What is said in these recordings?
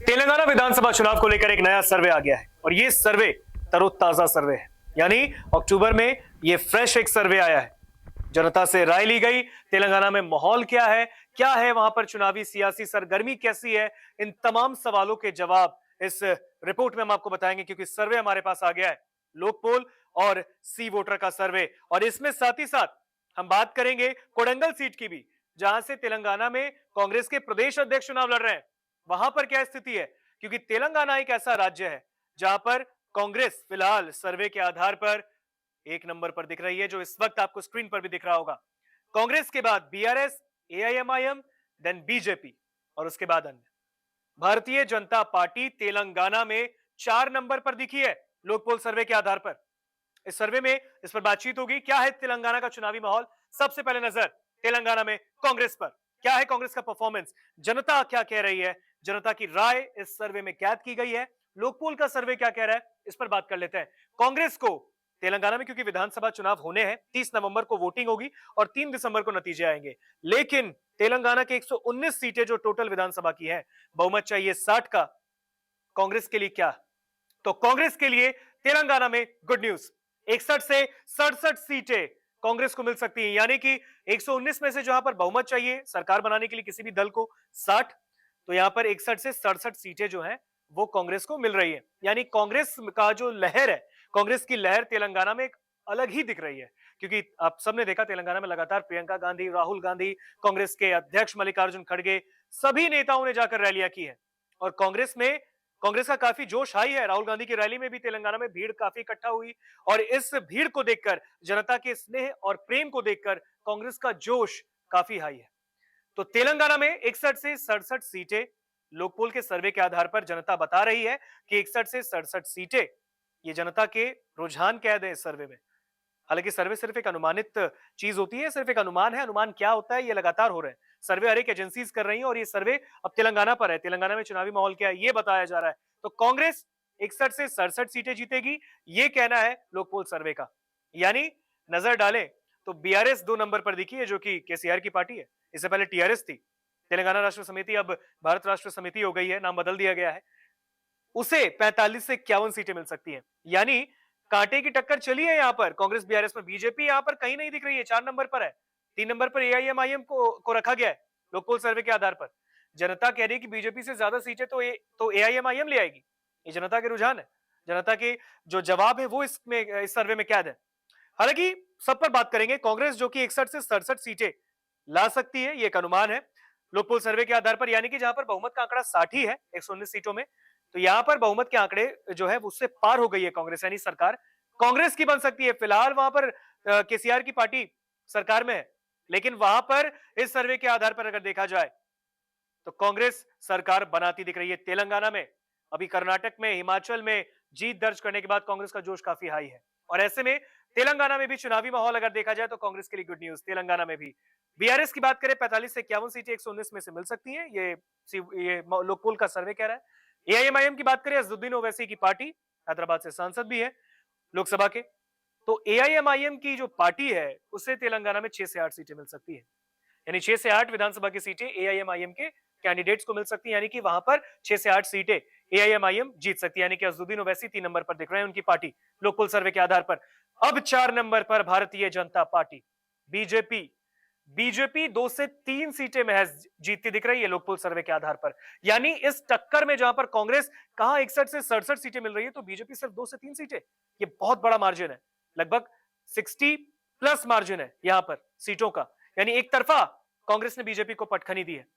तेलंगाना विधानसभा चुनाव को लेकर एक नया सर्वे आ गया है और ये सर्वे तरोताजा सर्वे है। यानी अक्टूबर में ये फ्रेश एक सर्वे आया है। जनता से राय ली गई, तेलंगाना में माहौल क्या है वहां पर चुनावी सियासी सरगर्मी कैसी है, इन तमाम सवालों के जवाब इस रिपोर्ट में हम आपको बताएंगे, क्योंकि सर्वे हमारे पास आ गया है, लोक पोल और सी वोटर का सर्वे। और इसमें साथ ही साथ हम बात करेंगे कोडंगल सीट की भी, जहां से तेलंगाना में कांग्रेस के प्रदेश अध्यक्ष चुनाव लड़ रहे हैं। वहां पर क्या स्थिति है, क्योंकि तेलंगाना एक ऐसा राज्य है जहां पर कांग्रेस फिलहाल सर्वे के आधार पर एक नंबर पर दिख रही है, जो इस वक्त आपको स्क्रीन पर भी दिख रहा होगा। कांग्रेस के बाद बीआरएस, एआईएमआईएम, देन बीजेपी और उसके बाद अन्य। भारतीय जनता पार्टी तेलंगाना में 4 नंबर पर दिखी है लोकपोल सर्वे के आधार पर। इस सर्वे में इस पर बातचीत होगी। क्या है तेलंगाना का चुनावी माहौल, सबसे पहले नजर तेलंगाना में कांग्रेस पर। क्या है कांग्रेस का परफॉर्मेंस, जनता क्या कह रही है, जनता की राय इस सर्वे में कैद की गई है, लोकपोल का सर्वे क्या कह रहा है, इस पर बात कर लेते हैं। कांग्रेस को तेलंगाना में, क्योंकि विधानसभा चुनाव होने हैं, 30 नवंबर को वोटिंग होगी और 3 दिसंबर को नतीजे आएंगे, लेकिन तेलंगाना के 119 सीटें जो टोटल विधानसभा की है, बहुमत चाहिए 60 का। कांग्रेस के लिए क्या, तो कांग्रेस के लिए तेलंगाना में गुड न्यूज, 61 से 67 सीटें कांग्रेस को मिल सकती हैं। यानी कि 119 में से जहां पर बहुमत चाहिए सरकार बनाने के लिए किसी भी दल को 60, तो यहां पर 61 से 67 सीटें जो हैं वो कांग्रेस को मिल रही है। यानी कांग्रेस का जो लहर है, कांग्रेस की लहर तेलंगाना में एक अलग ही दिख रही है, क्योंकि आप सबने देखा तेलंगाना में लगातार प्रियंका गांधी, राहुल गांधी, कांग्रेस के अध्यक्ष मल्लिकार्जुन खड़गे, सभी नेताओं ने जाकर रैलियां की है और कांग्रेस का काफी जोश हाई है। राहुल गांधी की रैली में भी तेलंगाना में भीड़ काफी इकट्ठा हुई और इस भीड़ को देखकर, जनता के स्नेह और प्रेम को देखकर कांग्रेस का जोश काफी हाई है। तो तेलंगाना में 61 से 67 सीटें लोकपोल के सर्वे के आधार पर जनता बता रही है कि 61 से 67 सीटें, ये जनता के रुझान कह दें इस सर्वे में। हालांकि सर्वे सिर्फ एक अनुमानित चीज होती है, सिर्फ एक अनुमान है, अनुमान क्या होता है ये लगातार हो रहे हैं, सर्वे हर एक एजेंसीज कर रही हैं और ये सर्वे अब तेलंगाना पर है। तेलंगाना में चुनावी माहौल क्या है ये बताया जा रहा है। तो कांग्रेस 61 से 67 सीटें जीतेगी, ये कहना है लोकपोल सर्वे का। यानी नजर डालें तो बीआरएस 2 नंबर पर दिखी है, जो कि केसीआर की पार्टी है। इससे पहले टीआरएस थी, तेलंगाना राष्ट्र समिति अब भारत राष्ट्र समिति हो गई है, नाम बदल दिया गया है। उसे 45 से 51 सीटें मिल सकती हैं। यानी कांटे की टक्कर चली है यहां पर कांग्रेस बीआरएस में। बीजेपी यहां पर कहीं नहीं दिख रही है, 4 नंबर पर है। 3 नंबर पर एआईएमआईएम को रखा गया है लोकपोल सर्वे के आधार पर। जनता कह रही है कि बीजेपी से ज्यादा सीटें तो एआईएमआईएम ले आएगी। ये जनता के रुझान है, जनता के जो जवाब है वो इस सर्वे में कैद है। हालांकि सब पर बात करेंगे। कांग्रेस जो कि 61 से 67 सीटें ला सकती है, ये एक अनुमान है लोकपोल सर्वे के आधार पर। यानी कि जहां पर बहुमत का आंकड़ा 60 ही है 119 सीटों में, तो यहां पर बहुमत के आंकड़े जो है उससे पार हो गई है कांग्रेस, यानी सरकार कांग्रेस की बन सकती है। फिलहाल वहां पर केसीआर की पार्टी सरकार में है, लेकिन वहां पर इस सर्वे के आधार पर अगर देखा जाए तो कांग्रेस सरकार बनाती दिख रही है तेलंगाना में। अभी कर्नाटक में, हिमाचल में जीत दर्ज करने के बाद कांग्रेस का जोश काफी हाई है और ऐसे में तेलंगाना में भी चुनावी माहौल अगर देखा जाए तो कांग्रेस के लिए गुड न्यूज। तेलंगाना में भी बीआरएस की बात करें, 45 से 51 सीटें 119 में से मिल सकती हैं, ये लोकपोल का सर्वे कह रहा है। एआईएमआईएम की बात करें, असदुद्दीन ओवैसी की पार्टी, हैदराबाद से सांसद भी है लोकसभा के, तो एआईएमआईएम की जो पार्टी है उसे तेलंगाना में 6 से 8 सीटें मिल सकती है। यानी 6 से 8 विधानसभा की सीटें एआईएमआईएम के कैंडिडेट्स को मिल सकती है। यानी कि वहां पर 6 से 8 सीटें एआईएमआईएम जीत सकती है। यानी कि असदुद्दीन ओवैसी 3 नंबर पर दिख रहे हैं उनकी पार्टी लोकपोल सर्वे के आधार पर। अब 4 नंबर पर भारतीय जनता पार्टी, बीजेपी 2 से 3 सीटें महज जीतती दिख रही है लोकपोल सर्वे के आधार पर। यानी इस टक्कर में जहां पर कांग्रेस कहां 61 से 67 सीटें मिल रही है, तो बीजेपी सिर्फ 2 से 3 सीटें। ये बहुत बड़ा मार्जिन है, लगभग 60 प्लस मार्जिन है यहां पर सीटों का। यानी एक तरफा कांग्रेस ने बीजेपी को पटखनी दी है।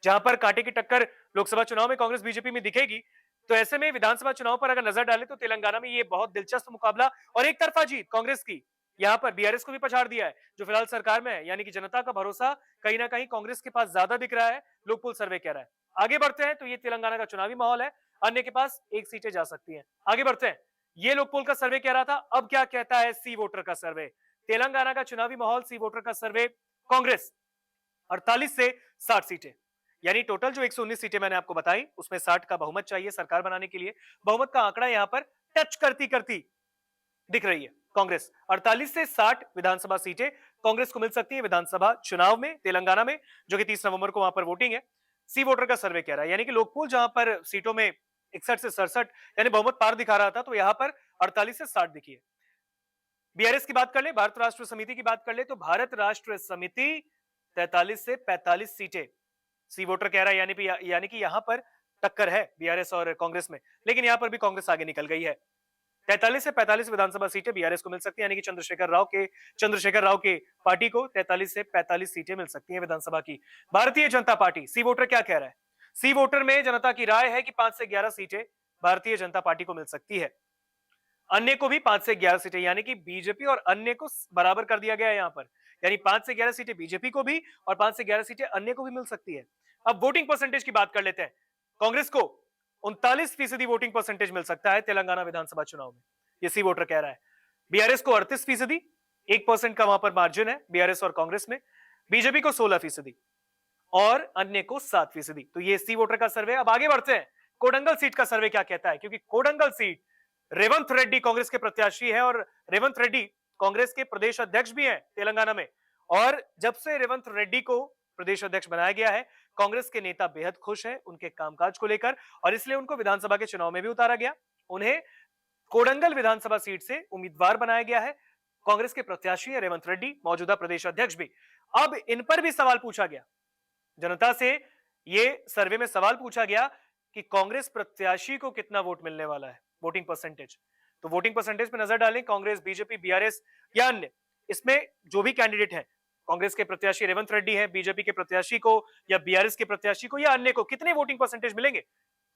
जहां पर कांटे की टक्कर लोकसभा चुनाव में कांग्रेस बीजेपी में दिखेगी, तो ऐसे में विधानसभा चुनाव पर अगर नजर डालें तो तेलंगाना में ये बहुत दिलचस्प मुकाबला और एक तरफा जीत कांग्रेस की। यहां पर बीआरएस को भी पछाड़ दिया है जो फिलहाल सरकार में है। यानी कि जनता का भरोसा कहीं ना कहीं कांग्रेस के पास ज्यादा दिख रहा है, लोकपोल सर्वे कह रहा है। आगे बढ़ते हैं तो ये तेलंगाना का चुनावी माहौल है, अन्य के पास 1 सीटें जा सकती हैं। आगे बढ़ते हैं, ये लोकपोल का सर्वे कह रहा था, अब क्या कहता है सी वोटर का सर्वे। तेलंगाना का चुनावी माहौल, सी वोटर का सर्वे, कांग्रेस 48 से 60 सीटें, यानी टोटल जो 119 सीटें मैंने आपको बताई उसमें 60 का बहुमत चाहिए सरकार बनाने के लिए। बहुमत का आंकड़ा यहां पर टच करती दिख रही है कांग्रेस। 48 से 60 विधानसभा सीटें कांग्रेस को मिल सकती है विधानसभा चुनाव में तेलंगाना में, जो कि 30 नवंबर को वहां पर वोटिंग है। सी वोटर का सर्वे कह रहा है, यानी कि लोकपोल जहां पर सीटों में 61 से 67 यानी बहुमत पार दिखा रहा था, तो यहां पर 48 से 60 दिखी है। बीआरएस की बात कर ले, भारत राष्ट्र समिति की बात कर ले, तो भारत राष्ट्र समिति 43 से 45 सीटें सी वोटर कह रहा है, यानी कि यहां पर टक्कर है बीआरएस और कांग्रेस में, लेकिन यहां पर भी कांग्रेस आगे निकल गई है। 43 से 45 विधानसभा सीटें बीआरएस को मिल सकती है, यानी कि चंद्रशेखर राव के पार्टी को 43 से 45 सीटें मिल सकती हैं विधानसभा की। भारतीय जनता पार्टी सी वोटर क्या कह रहा है? सी वोटर में जनता की राय है कि 5 से 11 सीटें भारतीय जनता पार्टी को मिल सकती है, अन्य को भी 5 से 11 सीटें, यानी कि बीजेपी और अन्य को बराबर कर दिया गया है यहां पर, यानी 5 से 11 सीटें बीजेपी को भी और 5 से 11 सीटें अन्य को भी मिल सकती है। अब वोटिंग परसेंटेज की बात कर लेते हैं। कांग्रेस को 39% वोटिंग परसेंटेज मिल सकता है तेलंगाना विधानसभा चुनाव में, ये सी वोटर कह रहा है। बीआरएस को 38%, 1% का वहां पर मार्जिन है बीआरएस और कांग्रेस में। बीजेपी को 16% और अन्य को 7%। तो ये सी वोटर का सर्वे। अब आगे बढ़ते हैं, कोडंगल सीट का सर्वे क्या कहता है, क्योंकि कोडंगल सीट रेवंत रेड्डी कांग्रेस के प्रत्याशी है और रेवंत रेड्डी कांग्रेस के प्रदेश अध्यक्ष भी हैं तेलंगाना में। और जब से रेवंत रेड्डी को प्रदेश अध्यक्ष बनाया गया है, कांग्रेस के नेता बेहद खुश हैं उनके कामकाज को लेकर और इसलिए उनको विधानसभा के चुनाव में भी उतारा गया। उन्हें कोडंगल विधानसभा सीट से उम्मीदवार बनाया गया है। कांग्रेस के प्रत्याशी है रेवंत रेड्डी, मौजूदा प्रदेश अध्यक्ष भी। अब इन पर भी सवाल पूछा गया जनता से, ये सर्वे में सवाल पूछा गया कि कांग्रेस प्रत्याशी को कितना वोट मिलने वाला है, वोटिंग परसेंटेज। तो वोटिंग परसेंटेज पे नजर डालें, कांग्रेस, बीजेपी, बीआरएस या अन्य, इसमें जो भी कैंडिडेट है, कांग्रेस के प्रत्याशी रेवंत रेड्डी है, बीजेपी के प्रत्याशी को या बीआरएस के प्रत्याशी को या अन्य को कितने वोटिंग परसेंटेज मिलेंगे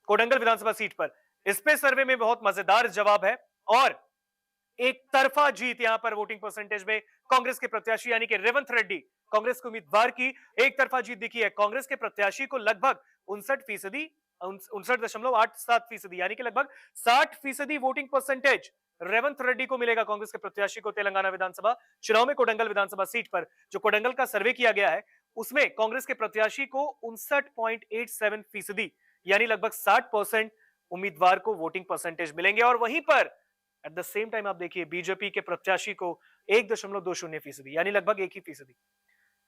कोडंगल विधानसभा सीट पर। इस पे सर्वे में बहुत मजेदार जवाब है और एक तरफा जीत यहां पर वोटिंग परसेंटेज में कांग्रेस के प्रत्याशी यानी कि रेवंत रेड्डी कांग्रेस के उम्मीदवार की एक तरफा जीत दिखी है। कांग्रेस के प्रत्याशी को लगभग 59.87% यानी कि लगभग 60% वोटिंग परसेंटेज रेवंत रेड्डी को मिलेगा, कांग्रेस के प्रत्याशी को तेलंगाना विधानसभा चुनाव में कोडंगल विधानसभा सीट पर। जो कोडंगल का सर्वे किया गया है उसमें कांग्रेस के प्रत्याशी को 59.87% यानी लगभग 60% उम्मीदवार को वोटिंग परसेंटेज मिलेंगे। और वहीं पर एट द सेम टाइम आप देखिए बीजेपी के प्रत्याशी को 1.20% यानी लगभग 1%।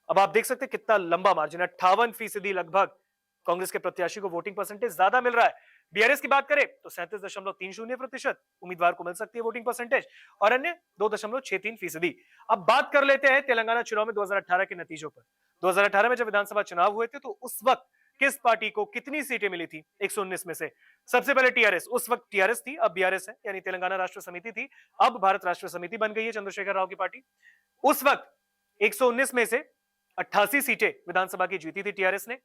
अब आप देख सकते हैं कितना लंबा मार्जिन, 58% लगभग कांग्रेस के प्रत्याशी को वोटिंग परसेंटेज ज्यादा मिल रहा है। बीआरएस की बात करें तो 37.30% उम्मीदवार को मिल सकती है वोटिंग परसेंटेज और अन्य 2.63%। अब बात कर लेते हैं तेलंगाना चुनाव में 2018 के नतीजों पर। 2018 में जब विधानसभा चुनाव हुए थे तो उस वक्त किस पार्टी को कितनी सीटें मिली थी 119 में से? सबसे पहले टीआरएस, उस वक्त टीआरएस थी, अब बीआरएस है, यानी तेलंगाना राष्ट्र समिति थी, अब भारत राष्ट्र समिति बन गई है चंद्रशेखर राव की पार्टी। उस वक्त 119 में से 88 सीटें विधानसभा की जीती थी टीआरएस ने,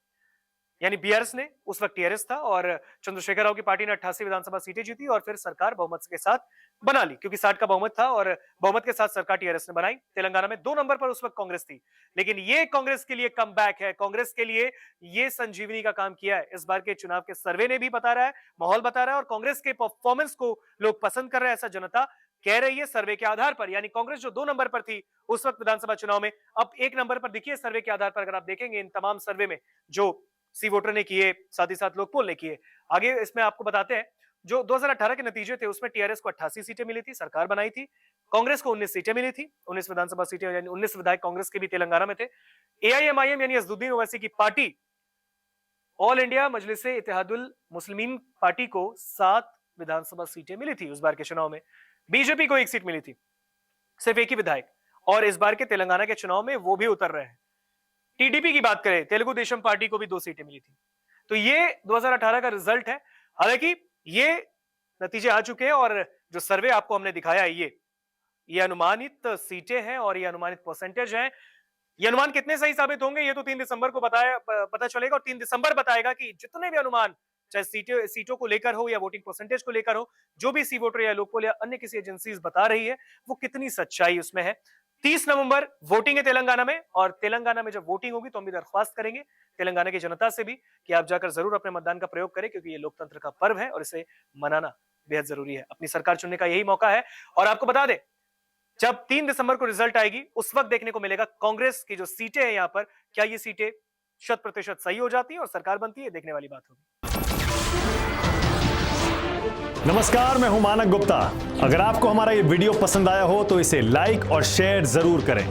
यानी बीआरएस ने, उस वक्त टीआरएस था और चंद्रशेखर राव की पार्टी ने 88 विधानसभा सीटें जीती और फिर सरकार बहुमत के साथ बना ली, क्योंकि 60 का बहुमत था और बहुमत के साथ सरकार टीआरएस ने बनाई। तेलंगाना में 2 नंबर पर उस वक्त कांग्रेस थी, लेकिन ये कांग्रेस के लिए कमबैक है, कांग्रेस के लिए ये संजीवनी का काम किया है। इस बार के चुनाव के सर्वे ने भी बता रहा है, माहौल बता रहा है और कांग्रेस के परफॉर्मेंस को लोग पसंद कर रहे हैं, ऐसा जनता कह रही है सर्वे के आधार पर। यानी कांग्रेस जो 2 नंबर पर थी उस वक्त विधानसभा चुनाव में, अब 1 नंबर पर दिखिए सर्वे के आधार पर। अगर आप देखेंगे इन तमाम सर्वे में जो सी वोटर ने किए, साथ ही साथ लोकपोल ने किए। आगे इसमें आपको बताते हैं जो 2018 के नतीजे थे उसमें टीआरएस को 88 सीटें मिली थी, सरकार बनाई थी। कांग्रेस को 19 सीटें मिली थी, 19 विधानसभा सीटें, यानी 19 विधायक कांग्रेस के भी तेलंगाना में थे। एआईएमआईएम यानी असदुद्दीन ओवैसी की पार्टी, all India Majlise Ittehadul Muslimeen party को 7 विधानसभा सीटें मिली थी उस बार के चुनाव में। बीजेपी को 1 सीट मिली थी, सिर्फ 1 ही विधायक, और इस बार के तेलंगाना के चुनाव में वो भी उतर रहे हैं। टीडीपी की बात करें, तेलुगु देशम पार्टी को भी 2 सीटें मिली थी। तो ये 2018 का रिजल्ट है। हालांकि ये नतीजे आ चुके हैं और जो सर्वे आपको हमने दिखाया है ये अनुमानित सीटें हैं और ये अनुमानित परसेंटेज हैं। ये अनुमान कितने सही साबित होंगे ये तो 3 दिसंबर को पता चलेगा और 3 दिसंबर बताएगा कि जितने भी अनुमान, चाहे सीटों को लेकर हो या वोटिंग परसेंटेज को लेकर हो, जो भी सी वोटर या लोकपोल या अन्य किसी एजेंसीज बता रही है वो कितनी सच्चाई उसमें है। 30 नवंबर वोटिंग है तेलंगाना में, और तेलंगाना में जब वोटिंग होगी तो हम भी दरख्वास्त करेंगे तेलंगाना की जनता से भी कि आप जाकर जरूर अपने मतदान का प्रयोग करें, क्योंकि ये लोकतंत्र का पर्व है और इसे मनाना बेहद जरूरी है। अपनी सरकार चुनने का यही मौका है। और आपको बता दें, जब 3 दिसंबर को रिजल्ट आएगी उस वक्त देखने को मिलेगा कांग्रेस की जो सीटें हैं यहाँ पर, क्या ये सीटें 100% सही हो जाती है और सरकार बनती है, देखने वाली बात होगी। नमस्कार, मैं हूं मानक गुप्ता। अगर आपको हमारा ये वीडियो पसंद आया हो तो इसे लाइक और शेयर जरूर करें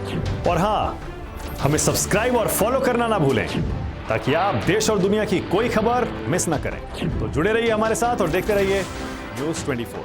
और हां, हमें सब्सक्राइब और फॉलो करना ना भूलें। ताकि आप देश और दुनिया की कोई खबर मिस ना करें। तो जुड़े रहिए हमारे साथ और देखते रहिए News 24।